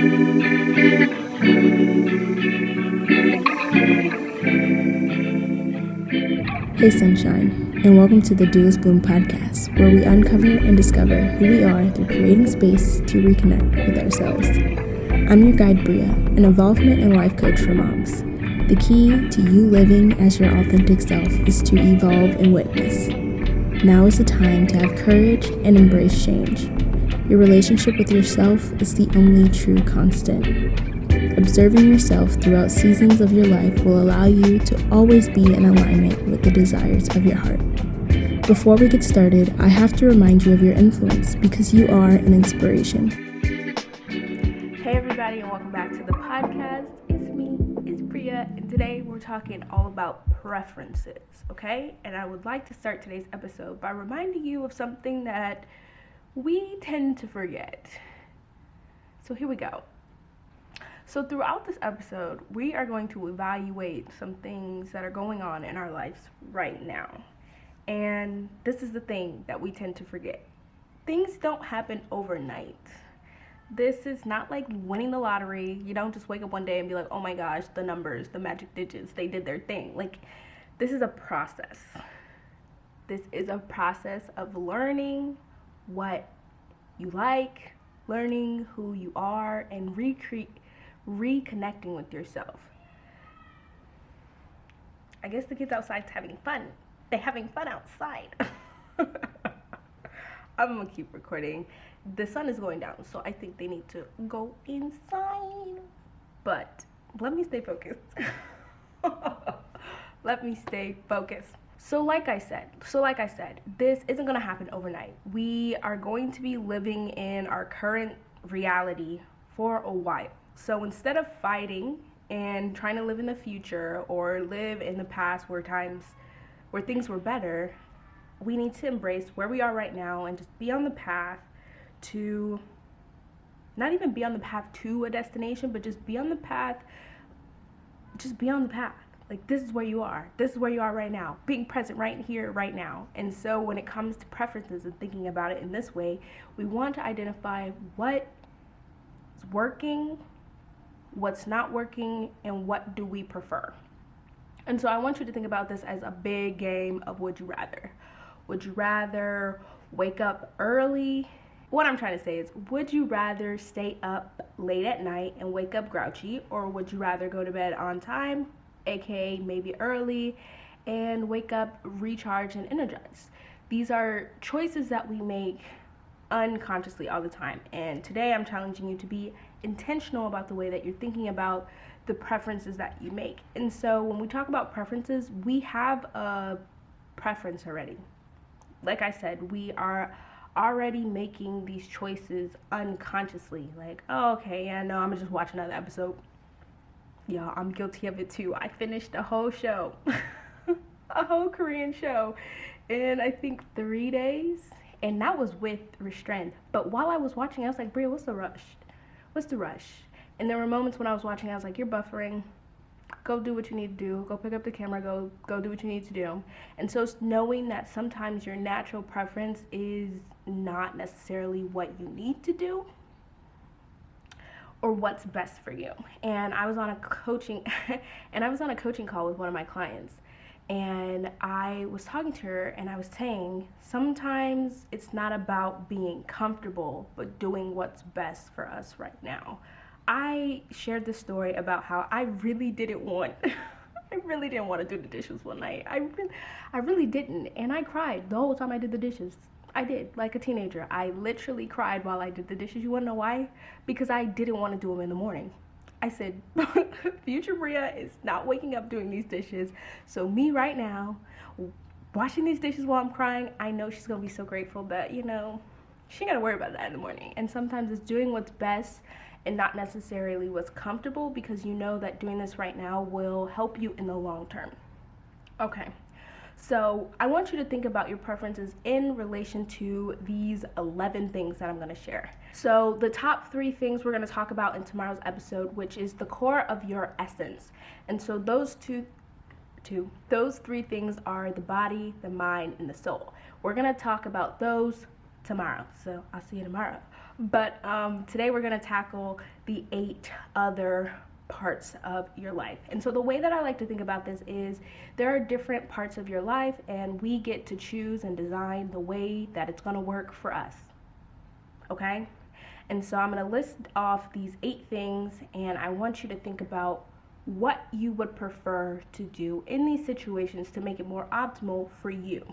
Hey Sunshine, and welcome to the Dewless Bloom podcast, where we uncover and discover who we are through creating space to reconnect with ourselves. I'm your guide Bria, an involvement and life coach for moms. The key to you living as your authentic self is to evolve and witness. Now is the time to have courage and embrace change. Your relationship with yourself is the only true constant. Observing yourself throughout seasons of your life will allow you to always be in alignment with the desires of your heart. Before we get started, I have to remind you of your influence because you are an inspiration. Hey everybody, and welcome back to the podcast. It's Bria, and today we're talking all about preferences, okay? And I would like to start today's episode by reminding you of something that we tend to forget. So here we go. So throughout this episode, we are going to evaluate some things that are going on in our lives right now. And this is the thing that we tend to forget. Things don't happen overnight. This is not like winning the lottery. You don't just wake up one day and be like, oh my gosh, the numbers, the magic digits, they did their thing. Like, this is a process. This is a process of learning what you like, learning who you are, and reconnecting with yourself. I guess the kids outside's having fun. They're having fun outside. I'm gonna keep recording. The sun is going down, so I think they need to go inside. But let me stay focused. Let me stay focused. So like I said, this isn't gonna happen overnight. We are going to be living in our current reality for a while. So instead of fighting and trying to live in the future or live in the past where things were better, we need to embrace where we are right now and just be on the path to, not even be on the path to a destination, but just be on the path. Like, this is where you are. This is where you are right now. Being present right here, right now. And so when it comes to preferences and thinking about it in this way, we want to identify what's working, what's not working, and what do we prefer. And so I want you to think about this as a big game of would you rather. Would you rather wake up early? What I'm trying to say is, would you rather stay up late at night and wake up grouchy, or would you rather go to bed on time, aka maybe early, and wake up recharged and energized? These are choices that we make unconsciously all the time. And today I'm challenging you to be intentional about the way that you're thinking about the preferences that you make. And so when we talk about preferences, we have a preference already. Like I said, we are already making these choices unconsciously. Like, oh, okay, yeah, no, I'm gonna just watch another episode. Yeah, I'm guilty of it too. I finished a whole show, a whole Korean show in I think 3 days. And that was with restraint. But while I was watching, I was like, Bria, what's the rush? What's the rush? And there were moments when I was watching, I was like, you're buffering. Go do what you need to do. Go pick up the camera. Go do what you need to do. And so it's knowing that sometimes your natural preference is not necessarily what you need to do or what's best for you. And I was on a coaching call with one of my clients. And I was talking to her and I was saying, sometimes it's not about being comfortable, but doing what's best for us right now. I shared this story about how I really didn't want to do the dishes one night. I really didn't. And I cried the whole time I did the dishes. I did, like a teenager. I literally cried while I did the dishes. You wanna know why? Because I didn't want to do them in the morning. I said, future Bria is not waking up doing these dishes. So me right now, washing these dishes while I'm crying, I know she's going to be so grateful that, she ain't got to worry about that in the morning. And sometimes it's doing what's best and not necessarily what's comfortable, because you know that doing this right now will help you in the long term. Okay. So I want you to think about your preferences in relation to these 11 things that I'm going to share. So the top 3 things we're going to talk about in tomorrow's episode, which is the core of your essence. And so those 3 things are the body, the mind, and the soul. We're going to talk about those tomorrow. So I'll see you tomorrow. But today we're going to tackle the 8 other parts of your life. And so the way that I like to think about this is there are different parts of your life, and we get to choose and design the way that it's going to work for us. Okay? And so I'm going to list off these 8 things, and I want you to think about what you would prefer to do in these situations to make it more optimal for you.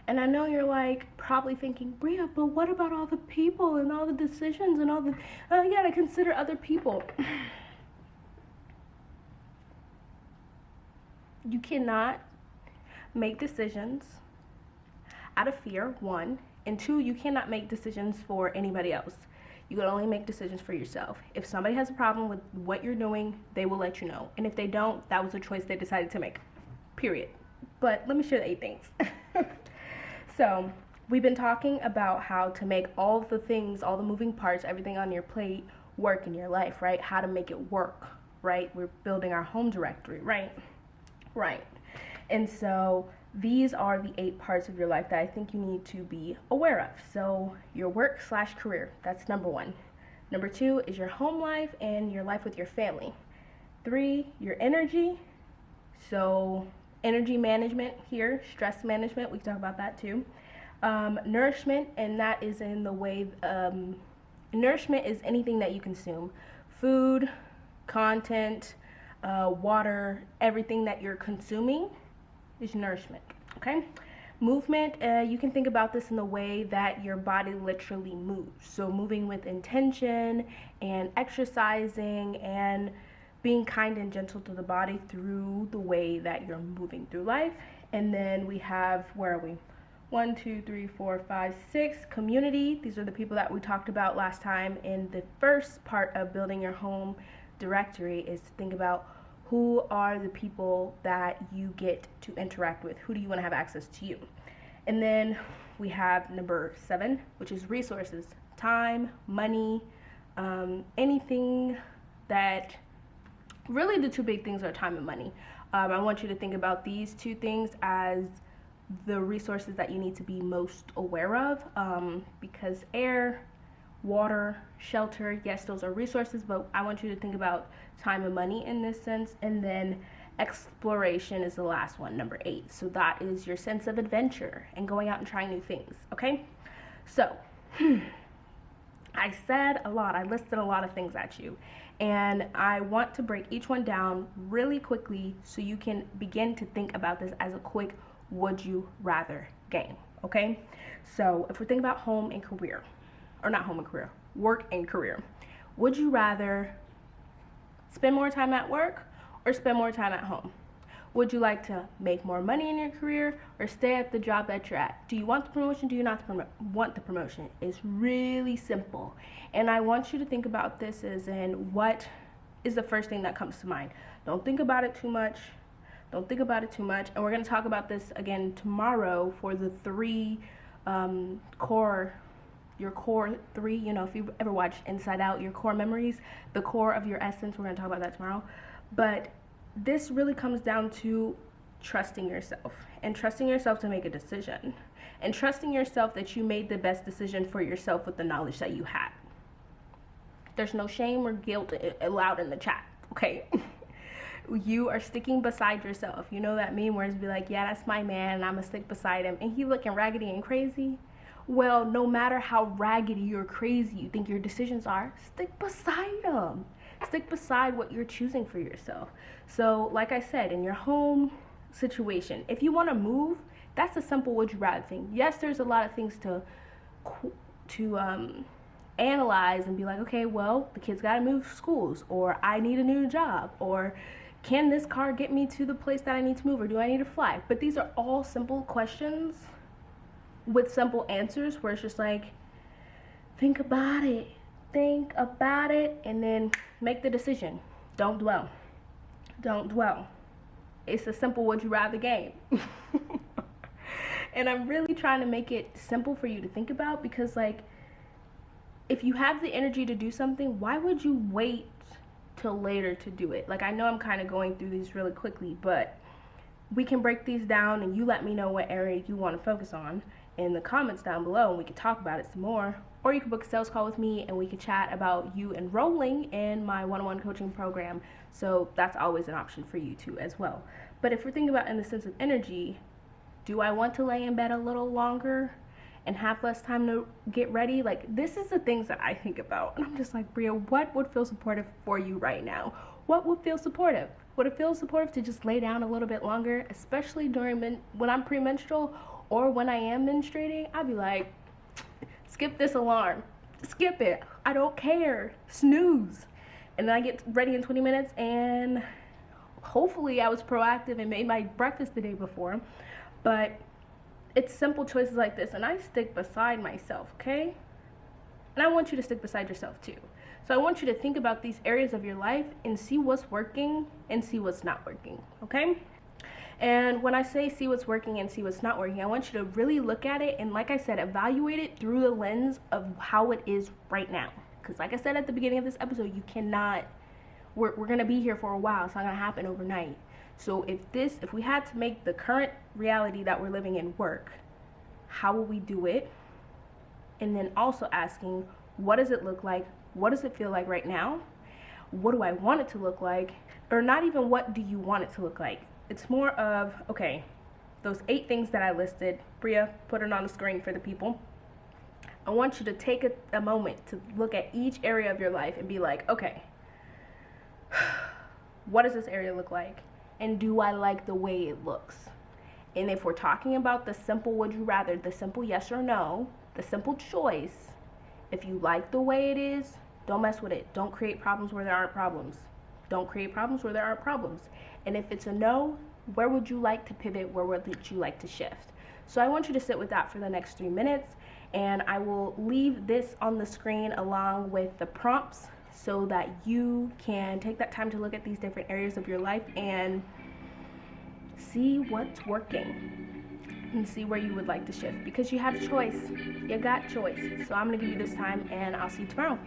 And I know you're like probably thinking, Bria, but what about all the people and all the decisions and all the, you gotta consider other people. You cannot make decisions out of fear, 1, and 2, you cannot make decisions for anybody else. You can only make decisions for yourself. If somebody has a problem with what you're doing, they will let you know. And if they don't, that was a choice they decided to make, period. But let me share the 8 things. So we've been talking about how to make all the things, all the moving parts, everything on your plate work in your life, right? How to make it work, right? We're building our home directory, right? Right. And so these are the 8 parts of your life that I think you need to be aware of. So your work/career, that's number 1. Number 2 is your home life and your life with your family. 3, your energy. So energy management here, stress management, we can talk about that too. Nourishment, and that is in the way, nourishment is anything that you consume. Food, content, water, everything that you're consuming is nourishment, okay? Movement, you can think about this in the way that your body literally moves. So moving with intention and exercising and being kind and gentle to the body through the way that you're moving through life. And then we have, where are we? 1, 2, 3, 4, 5, 6, community. These are the people that we talked about last time. In the first part of building your home directory is to think about who are the people that you get to interact with. Who do you want to have access to you? And then we have number 7, which is resources, time, money, anything that, really the 2 big things are time and money. I want you to think about these 2 things as the resources that you need to be most aware of, because air, water, shelter, yes, those are resources, but I want you to think about time and money in this sense. And then exploration is the last one, number 8. So that is your sense of adventure and going out and trying new things, okay? So I said a lot, I listed a lot of things at you, and I want to break each one down really quickly so you can begin to think about this as a quick would you rather game, okay? So if we're thinking about home and career, or not home and career, work and career, would you rather spend more time at work or spend more time at home? Would you like to make more money in your career or stay at the job that you're at? Do you want the promotion? Do you not want the promotion? It's really simple. And I want you to think about this as in what is the first thing that comes to mind. Don't think about it too much. Don't think about it too much. And we're going to talk about this again tomorrow for the 3 your core 3, you know, if you've ever watched Inside Out, your core memories, the core of your essence. We're going to talk about that tomorrow. But this really comes down to trusting yourself and trusting yourself to make a decision and trusting yourself that you made the best decision for yourself with the knowledge that you had. There's no shame or guilt allowed in the chat, okay? You are sticking beside yourself. You know that meme where it's be like, yeah, that's my man and I'm gonna stick beside him and he looking raggedy and crazy? Well, no matter how raggedy or crazy you think your decisions are, stick beside him. Stick beside what you're choosing for yourself. So, like I said, in your home situation, if you want to move, that's a simple would you rather thing. Yes, there's a lot of things to analyze and be like, okay, well, the kids got to move schools, or I need a new job, or can this car get me to the place that I need to move, or do I need to fly? But these are all simple questions with simple answers where it's just like, think about it, and then make the decision. Don't dwell. It's a simple would you rather game. And I'm really trying to make it simple for you to think about, because like, if you have the energy to do something, why would you wait till later to do it? Like, I know I'm kind of going through these really quickly, but we can break these down and you let me know what area you want to focus on in the comments down below and we can talk about it some more. or you can book a sales call with me and we can chat about you enrolling in my one-on-one coaching program. So that's always an option for you too as well. But if we're thinking about in the sense of energy, do I want to lay in bed a little longer and have less time to get ready? Like, this is the things that I think about. And I'm just like, Bria, what would feel supportive for you right now? What would feel supportive? Would it feel supportive to just lay down a little bit longer, especially during when I'm premenstrual or when I am menstruating? I'd be like, skip this alarm. Skip it. I don't care. Snooze. And then I get ready in 20 minutes and hopefully I was proactive and made my breakfast the day before. But it's simple choices like this, and I stick beside myself, okay? And I want you to stick beside yourself too. So I want you to think about these areas of your life and see what's working and see what's not working, okay? And when I say see what's working and see what's not working, I want you to really look at it and, like I said, evaluate it through the lens of how it is right now. Because like I said at the beginning of this episode, you cannot, we're going to be here for a while. It's not going to happen overnight. So if we had to make the current reality that we're living in work, how will we do it? And then also asking, what does it look like? What does it feel like right now? What do I want it to look like? Or not even what do you want it to look like? It's more of, okay, those 8 things that I listed, Bria, put it on the screen for the people. I want you to take a moment to look at each area of your life and be like, okay, what does this area look like? And do I like the way it looks? And if we're talking about the simple would you rather, the simple yes or no, the simple choice, if you like the way it is, don't mess with it. Don't create problems where there aren't problems. Don't create problems where there aren't problems. And if it's a no, where would you like to pivot? Where would you like to shift? So I want you to sit with that for the next 3 minutes, and I will leave this on the screen along with the prompts so that you can take that time to look at these different areas of your life and see what's working and see where you would like to shift, because you have choice. You got choice. So I'm going to give you this time, and I'll see you tomorrow.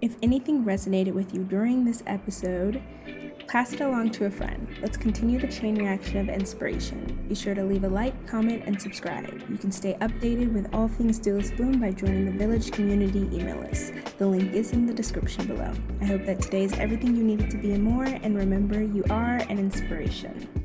If anything resonated with you during this episode, Pass it along to a friend. Let's continue the chain reaction of inspiration. Be sure to leave a like, comment, and subscribe. You can stay updated with all things Duelist Bloom by joining the Village Community email list. The link is in the description below. I hope that today is everything you needed to be and more, and remember, you are an inspiration.